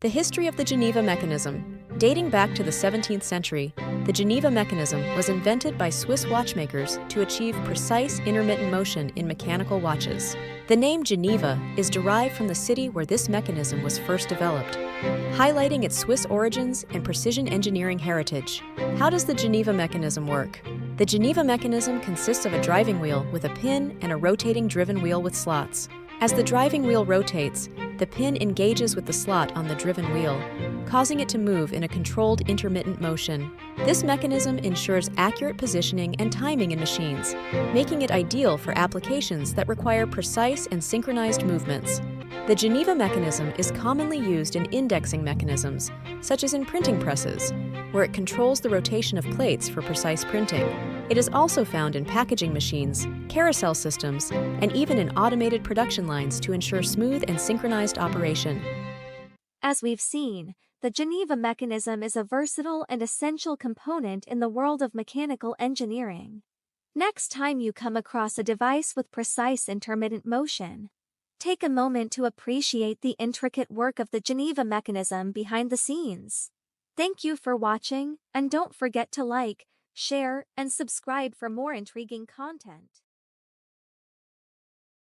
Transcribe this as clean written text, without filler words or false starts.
The history of the Geneva mechanism. Dating back to the 17th century, the Geneva mechanism was invented by Swiss watchmakers to achieve precise intermittent motion in mechanical watches. The name Geneva is derived from the city where this mechanism was first developed, highlighting its Swiss origins and precision engineering heritage. How does the Geneva mechanism work? The Geneva mechanism consists of a driving wheel with a pin and a rotating driven wheel with slots. As the driving wheel rotates, the pin engages with the slot on the driven wheel, causing it to move in a controlled intermittent motion. This mechanism ensures accurate positioning and timing in machines, making it ideal for applications that require precise and synchronized movements. The Geneva mechanism is commonly used in indexing mechanisms, such as in printing presses, where it controls the rotation of plates for precise printing. It is also found in packaging machines, carousel systems, and even in automated production lines to ensure smooth and synchronized operation. As we've seen, the Geneva mechanism is a versatile and essential component in the world of mechanical engineering. Next time you come across a device with precise intermittent motion, take a moment to appreciate the intricate work of the Geneva mechanism behind the scenes. Thank you for watching, and don't forget to like, share, and subscribe for more intriguing content.